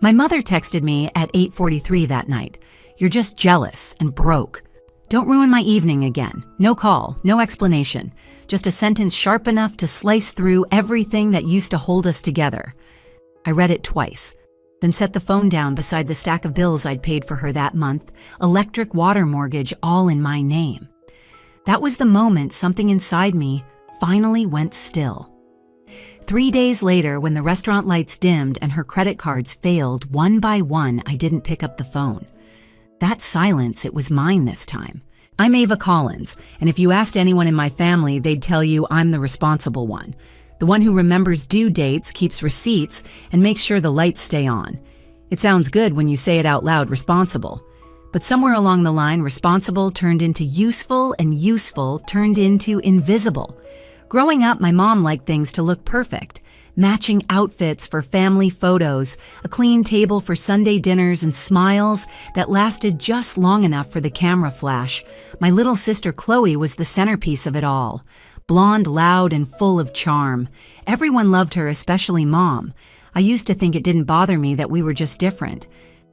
My mother texted me at 8:43 that night. "You're just jealous and broke. Don't ruin my evening again. No call, no explanation. Just a sentence sharp enough to slice through everything that used to hold us together." I read it twice, then set the phone down beside the stack of bills I'd paid for her that month, electric, water, mortgage, all in my name. That was the moment something inside me finally went still. 3 days later, when the restaurant lights dimmed and her credit cards failed one by one, I didn't pick up the phone. That silence, it was mine this time. I'm Ava Collins, and if you asked anyone in my family, they'd tell you I'm the responsible one. The one who remembers due dates, keeps receipts, and makes sure the lights stay on. It sounds good when you say it out loud, responsible. But somewhere along the line, responsible turned into useful, and useful turned into invisible. Growing up, my mom liked things to look perfect. Matching outfits for family photos, a clean table for Sunday dinners, and smiles that lasted just long enough for the camera flash. My little sister Chloe was the centerpiece of it all. Blonde, loud, and full of charm. Everyone loved her, especially Mom. I used to think it didn't bother me that we were just different.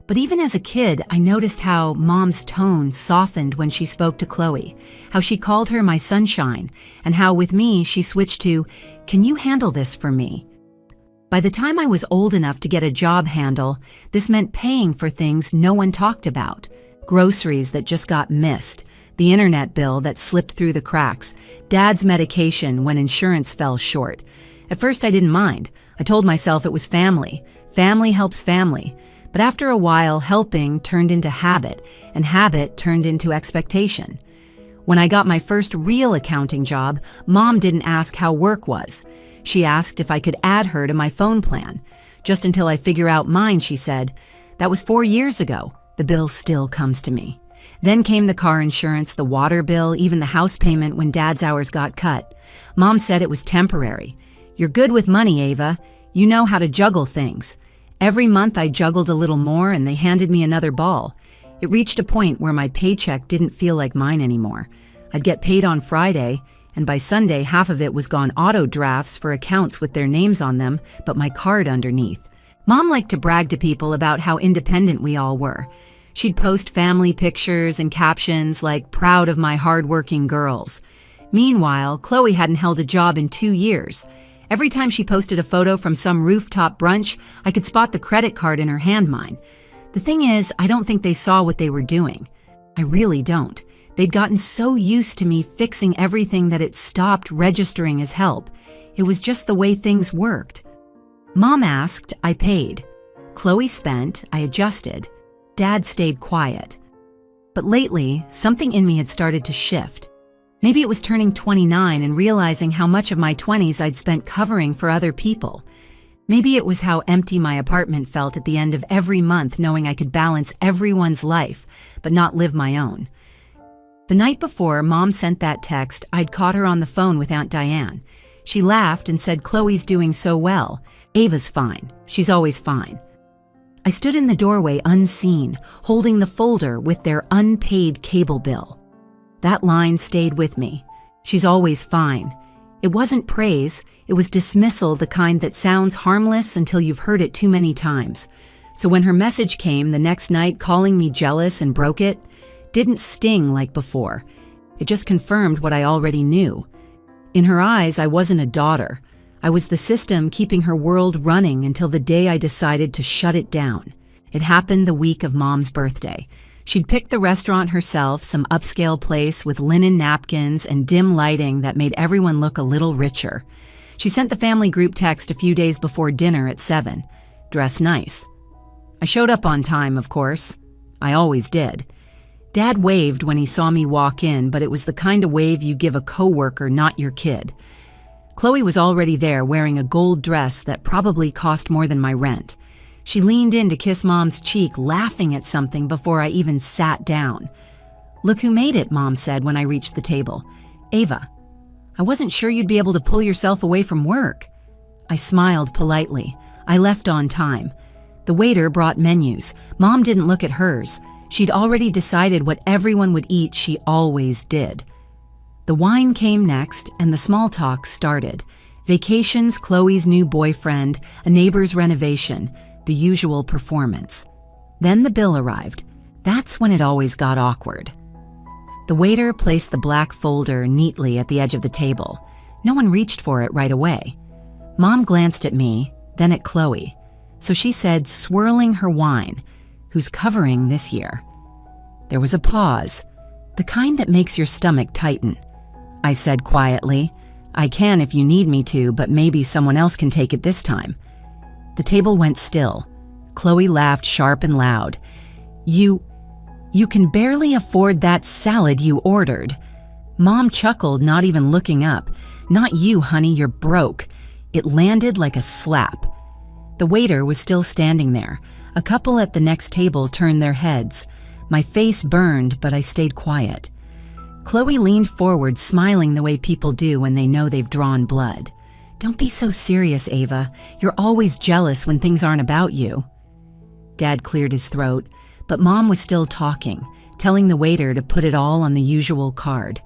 But even as a kid, I noticed how Mom's tone softened when she spoke to Chloe, how she called her my sunshine, and how with me she switched to, "Can you handle this for me?" By the time I was old enough to get a job handle, this meant paying for things no one talked about. Groceries that just got missed, the internet bill that slipped through the cracks, Dad's medication when insurance fell short. At first I didn't mind. I told myself it was family. Family helps family. But after a while, helping turned into habit, and habit turned into expectation. When I got my first real accounting job, Mom didn't ask how work was. She asked if I could add her to my phone plan. "Just until I figure out mine," she said. That was 4 years ago. The bill still comes to me. Then came the car insurance, the water bill, even the house payment when Dad's hours got cut. Mom said it was temporary. "You're good with money, Ava. You know how to juggle things." Every month I juggled a little more and they handed me another ball. It reached a point where my paycheck didn't feel like mine anymore. I'd get paid on Friday, and by Sunday half of it was gone auto drafts for accounts with their names on them, but my card underneath. Mom liked to brag to people about how independent we all were. She'd post family pictures and captions like, "Proud of my hardworking girls." Meanwhile, Chloe hadn't held a job in 2 years. Every time she posted a photo from some rooftop brunch, I could spot the credit card in her hand mine. The thing is, I don't think they saw what they were doing. I really don't. They'd gotten so used to me fixing everything that it stopped registering as help. It was just the way things worked. Mom asked, I paid. Chloe spent, I adjusted. Dad stayed quiet. But lately, something in me had started to shift. Maybe it was turning 29 and realizing how much of my 20s I'd spent covering for other people. Maybe it was how empty my apartment felt at the end of every month, knowing I could balance everyone's life, but not live my own. The night before Mom sent that text, I'd caught her on the phone with Aunt Diane. She laughed and said, "Chloe's doing so well. Ava's fine. She's always fine." I stood in the doorway unseen, holding the folder with their unpaid cable bill. That line stayed with me. She's always fine. It wasn't praise, it was dismissal, the kind that sounds harmless until you've heard it too many times. So when her message came the next night calling me jealous and broke it, didn't sting like before. It just confirmed what I already knew. In her eyes, I wasn't a daughter. I was the system keeping her world running until the day I decided to shut it down. It happened the week of Mom's birthday. She'd picked the restaurant herself, some upscale place with linen napkins and dim lighting that made everyone look a little richer. She sent the family group text a few days before dinner at 7. Dress nice. I showed up on time, of course. I always did. Dad waved when he saw me walk in, but it was the kind of wave you give a coworker, not your kid. Chloe was already there wearing a gold dress that probably cost more than my rent. She leaned in to kiss Mom's cheek, laughing at something before I even sat down. "Look who made it," Mom said when I reached the table. "Ava, I wasn't sure you'd be able to pull yourself away from work." I smiled politely. I left on time. The waiter brought menus. Mom didn't look at hers. She'd already decided what everyone would eat. She always did. The wine came next, and the small talk started. Vacations, Chloe's new boyfriend, a neighbor's renovation. the usual performance. Then the bill arrived. That's when it always got awkward. The waiter placed the black folder neatly at the edge of the table. No one reached for it right away. Mom glanced at me, then at Chloe. So she said, swirling her wine, "Who's covering this year?" There was a pause, the kind that makes your stomach tighten. I said quietly, "I can if you need me to, but maybe someone else can take it this time." The table went still. Chloe laughed sharp and loud. You can barely afford that salad you ordered." Mom chuckled, not even looking up. "Not you, honey, you're broke." It landed like a slap. The waiter was still standing there. A couple at the next table turned their heads. My face burned, but I stayed quiet. Chloe leaned forward, smiling the way people do when they know they've drawn blood. "Don't be so serious, Ava. You're always jealous when things aren't about you." Dad cleared his throat, but Mom was still talking, telling the waiter to put it all on the usual card.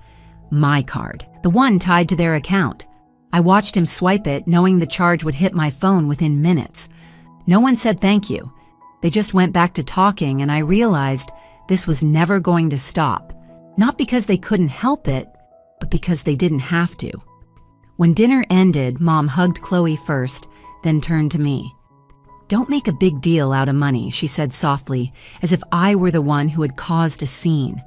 My card, the one tied to their account. I watched him swipe it, knowing the charge would hit my phone within minutes. No one said thank you. They just went back to talking, and I realized this was never going to stop. Not because they couldn't help it, but because they didn't have to. When dinner ended, Mom hugged Chloe first, then turned to me. "Don't make a big deal out of money," she said softly, as if I were the one who had caused a scene.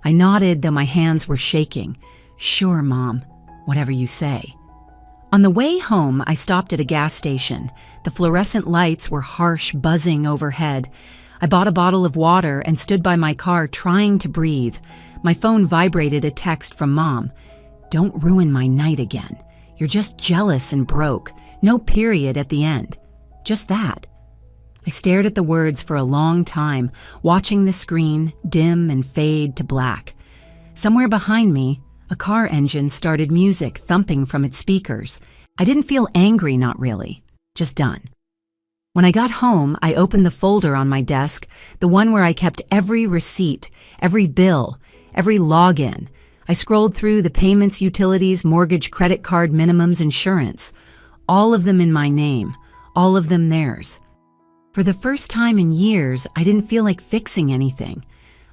I nodded, though my hands were shaking. "Sure, Mom, whatever you say." On the way home, I stopped at a gas station. The fluorescent lights were harsh, buzzing overhead. I bought a bottle of water and stood by my car trying to breathe. My phone vibrated a text from Mom. "Don't ruin my night again. You're just jealous and broke. No period at the end. Just that." I stared at the words for a long time, watching the screen dim and fade to black. Somewhere behind me, a car engine started music thumping from its speakers. I didn't feel angry, not really, just done. When I got home, I opened the folder on my desk, the one where I kept every receipt, every bill, every login. I scrolled through the payments, utilities, mortgage, credit card, minimums, insurance. All of them in my name, all of them theirs. For the first time in years, I didn't feel like fixing anything.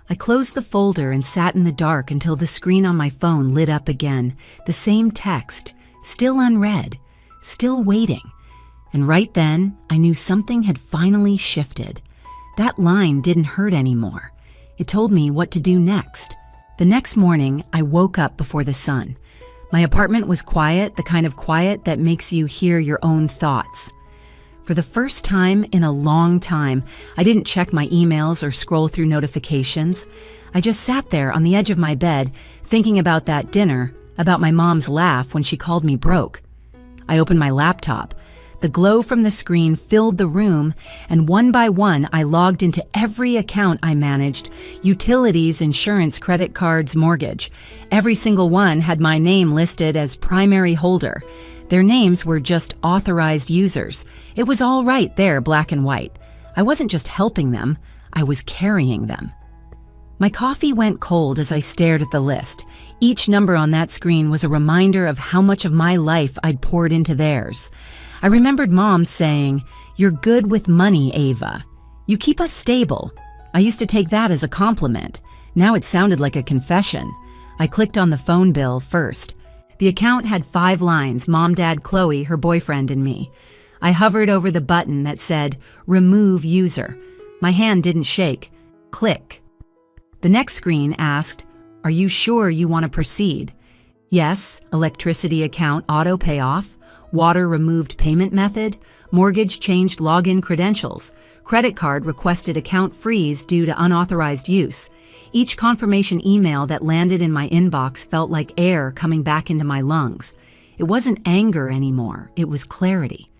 I closed the folder and sat in the dark until the screen on my phone lit up again, the same text, still unread, still waiting. And right then, I knew something had finally shifted. That line didn't hurt anymore. It told me what to do next. The next morning, I woke up before the sun. My apartment was quiet, the kind of quiet that makes you hear your own thoughts. For the first time in a long time, I didn't check my emails or scroll through notifications. I just sat there on the edge of my bed, thinking about that dinner, about my mom's laugh when she called me broke. I opened my laptop. The glow from the screen filled the room, and one by one, I logged into every account I managed: utilities, insurance, credit cards, mortgage. Every single one had my name listed as primary holder. Their names were just authorized users. It was all right there, black and white. I wasn't just helping them, I was carrying them. My coffee went cold as I stared at the list. Each number on that screen was a reminder of how much of my life I'd poured into theirs. I remembered Mom saying, "You're good with money, Ava. You keep us stable." I used to take that as a compliment. Now it sounded like a confession. I clicked on the phone bill first. The account had 5 lines: Mom, Dad, Chloe, her boyfriend, and me. I hovered over the button that said, "Remove user." My hand didn't shake. Click. The next screen asked, "Are you sure you want to proceed?" Yes, electricity account auto payoff, water removed payment method, mortgage changed login credentials, credit card requested account freeze due to unauthorized use. Each confirmation email that landed in my inbox felt like air coming back into my lungs. It wasn't anger anymore, it was clarity.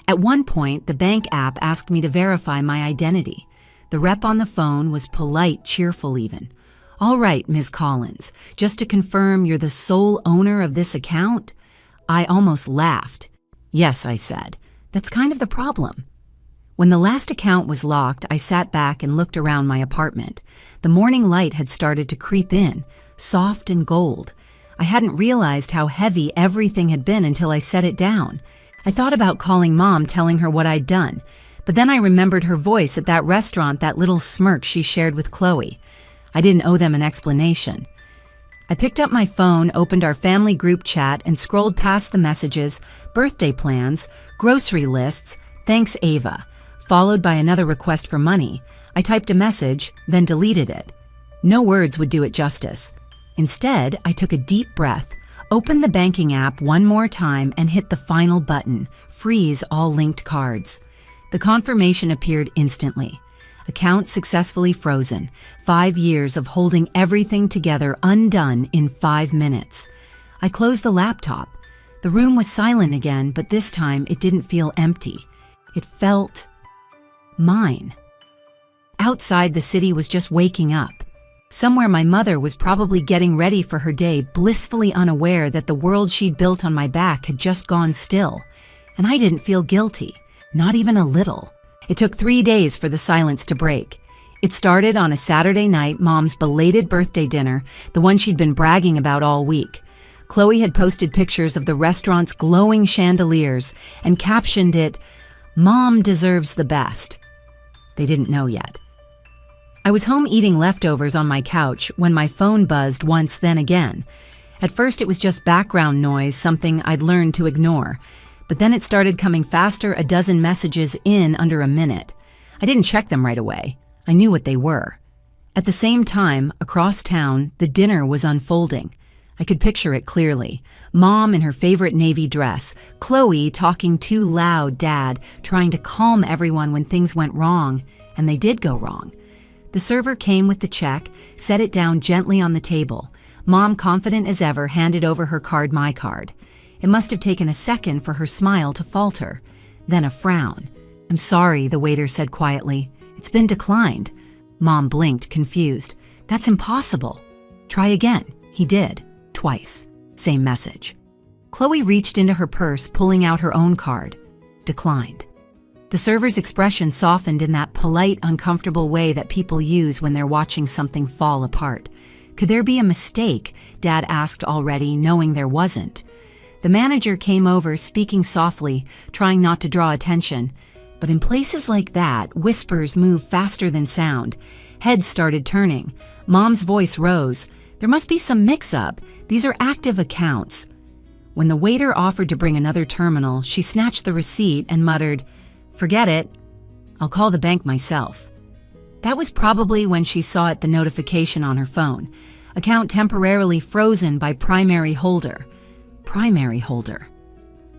At one point, the bank app asked me to verify my identity. The rep on the phone was polite, cheerful even. "All right, Ms. Collins, just to confirm you're the sole owner of this account?" I almost laughed. "Yes," I said. "That's kind of the problem." When the last account was locked, I sat back and looked around my apartment. The morning light had started to creep in, soft and gold. I hadn't realized how heavy everything had been until I set it down. I thought about calling Mom, telling her what I'd done. But then I remembered her voice at that restaurant, that little smirk she shared with Chloe. I didn't owe them an explanation. I picked up my phone, opened our family group chat, and scrolled past the messages, birthday plans, grocery lists, thanks Ava, followed by another request for money. I typed a message, then deleted it. No words would do it justice. Instead, I took a deep breath, opened the banking app one more time, and hit the final button, freeze all linked cards. The confirmation appeared instantly. Account successfully frozen. 5 years of holding everything together undone in 5 minutes. I closed the laptop. The room was silent again, but this time it didn't feel empty. It felt mine. Outside, the city was just waking up. Somewhere my mother was probably getting ready for her day, blissfully unaware that the world she'd built on my back had just gone still. And I didn't feel guilty, not even a little. It took 3 days for the silence to break. It started on a Saturday night, Mom's belated birthday dinner, the one she'd been bragging about all week. Chloe had posted pictures of the restaurant's glowing chandeliers and captioned it, "Mom deserves the best." They didn't know yet. I was home eating leftovers on my couch when my phone buzzed once, then again. At first it was just background noise, something I'd learned to ignore. But then it started coming faster, a dozen messages in under a minute. I didn't check them right away. I knew what they were. At the same time, across town, the dinner was unfolding. I could picture it clearly. Mom in her favorite navy dress, Chloe talking too loud, Dad trying to calm everyone when things went wrong, and they did go wrong. The server came with the check, set it down gently on the table. Mom, confident as ever, handed over her card, my card. It must have taken a second for her smile to falter, then a frown. "I'm sorry," the waiter said quietly. "It's been declined." Mom blinked, confused. "That's impossible." "Try again." He did, twice. Same message. Chloe reached into her purse, pulling out her own card. Declined. The server's expression softened in that polite, uncomfortable way that people use when they're watching something fall apart. Could there be a mistake? Dad asked already, knowing there wasn't. The manager came over, speaking softly, trying not to draw attention. But in places like that, whispers move faster than sound. Heads started turning. Mom's voice rose. "There must be some mix-up. These are active accounts." When the waiter offered to bring another terminal, she snatched the receipt and muttered, "Forget it. I'll call the bank myself." That was probably when she saw the notification on her phone. Account temporarily frozen by primary holder. Primary holder.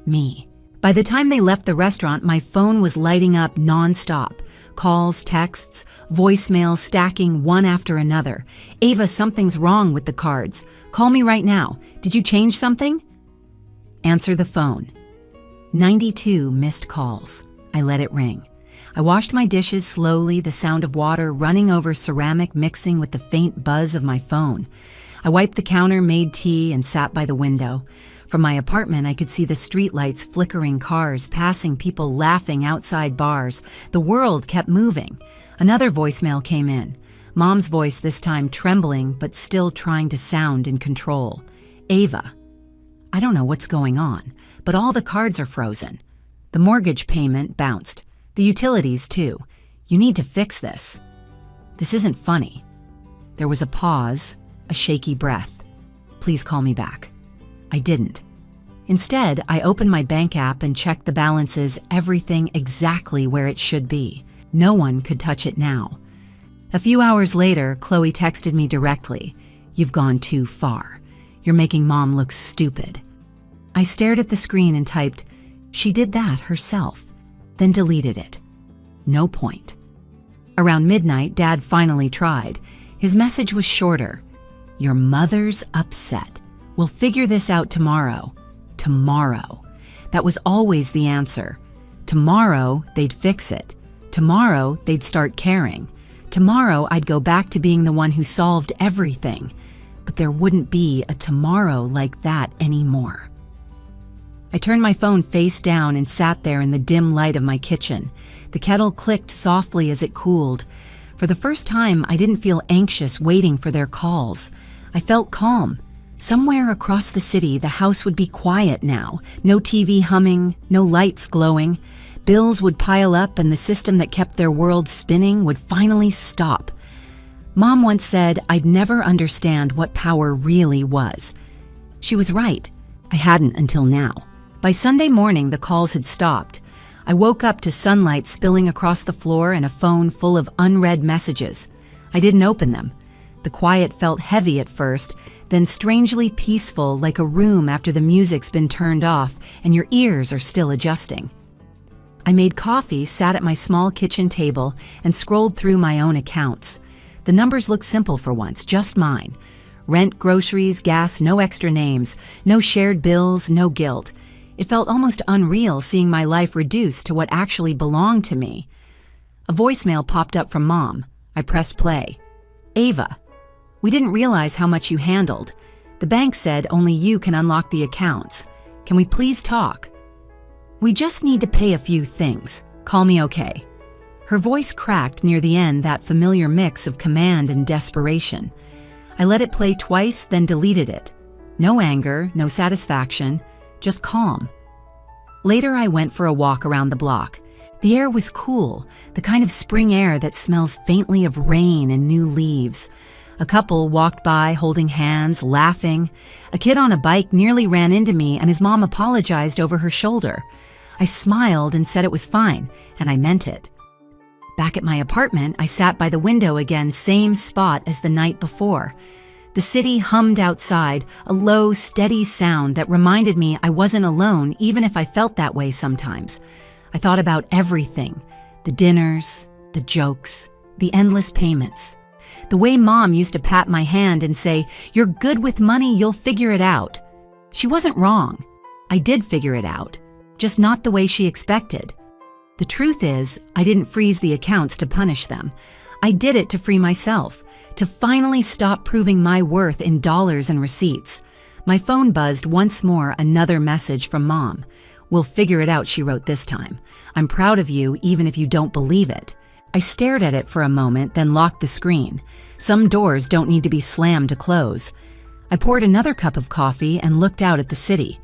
Me. By the time they left the restaurant, my phone was lighting up nonstop. Calls, texts, voicemails stacking one after another. "Ava, something's wrong with the cards. Call me right now. Did you change something?" Answer the phone. 92 missed calls. I let it ring. I washed my dishes slowly, the sound of water running over ceramic mixing with the faint buzz of my phone. I wiped the counter, made tea, and sat by the window. From my apartment, I could see the streetlights, flickering cars, passing people laughing outside bars. The world kept moving. Another voicemail came in. Mom's voice this time trembling, but still trying to sound in control. "Ava, I don't know what's going on, but all the cards are frozen. The mortgage payment bounced. The utilities, too. You need to fix this. This isn't funny." There was a pause, a shaky breath. "Please call me back." I didn't. Instead, I opened my bank app and checked the balances, everything exactly where it should be. No one could touch it now. A few hours later, Chloe texted me directly. "You've gone too far. You're making Mom look stupid." I stared at the screen and typed, "She did that herself," then deleted it. No point. Around midnight, Dad finally tried. His message was shorter. "Your mother's upset. We'll figure this out tomorrow." Tomorrow. That was always the answer. Tomorrow, they'd fix it. Tomorrow, they'd start caring. Tomorrow, I'd go back to being the one who solved everything. But there wouldn't be a tomorrow like that anymore. I turned my phone face down and sat there in the dim light of my kitchen. The kettle clicked softly as it cooled. For the first time, I didn't feel anxious waiting for their calls. I felt calm. Somewhere across the city, the house would be quiet now. No TV humming, no lights glowing. Bills would pile up and the system that kept their world spinning would finally stop. Mom once said I'd never understand what power really was. She was right. I hadn't until now. By Sunday morning, the calls had stopped. I woke up to sunlight spilling across the floor and a phone full of unread messages. I didn't open them. The quiet felt heavy at first, then strangely peaceful, like a room after the music's been turned off and your ears are still adjusting. I made coffee, sat at my small kitchen table, and scrolled through my own accounts. The numbers looked simple for once, just mine. Rent, groceries, gas, no extra names, no shared bills, no guilt. It felt almost unreal seeing my life reduced to what actually belonged to me. A voicemail popped up from Mom. I pressed play. Ava, we didn't realize how much you handled. The bank said only you can unlock the accounts. Can we please talk? We just need to pay a few things. Call me okay. Her voice cracked near the end, that familiar mix of command and desperation. I let it play twice, then deleted it. No anger, no satisfaction, just calm. Later, I went for a walk around the block. The air was cool, the kind of spring air that smells faintly of rain and new leaves. A couple walked by holding hands, laughing. A kid on a bike nearly ran into me and his mom apologized over her shoulder. I smiled and said it was fine, and I meant it. Back at my apartment, I sat by the window again, same spot as the night before. The city hummed outside, a low, steady sound that reminded me I wasn't alone, even if I felt that way sometimes. I thought about everything, the dinners, the jokes, the endless payments. The way Mom used to pat my hand and say, "You're good with money, you'll figure it out." She wasn't wrong. I did figure it out, just not the way she expected. The truth is, I didn't freeze the accounts to punish them. I did it to free myself, to finally stop proving my worth in dollars and receipts. My phone buzzed once more, another message from Mom. "We'll figure it out," she wrote this time. "I'm proud of you, even if you don't believe it." I stared at it for a moment, then locked the screen. Some doors don't need to be slammed to close. I poured another cup of coffee and looked out at the city.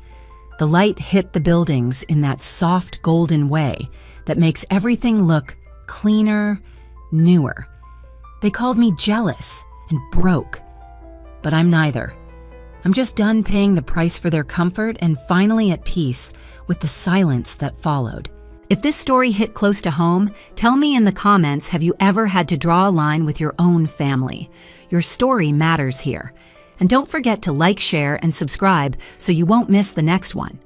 The light hit the buildings in that soft golden way that makes everything look cleaner, newer. They called me jealous and broke, but I'm neither. I'm just done paying the price for their comfort and finally at peace with the silence that followed. If this story hit close to home, tell me in the comments, have you ever had to draw a line with your own family? Your story matters here. And don't forget to like, share, and subscribe so you won't miss the next one.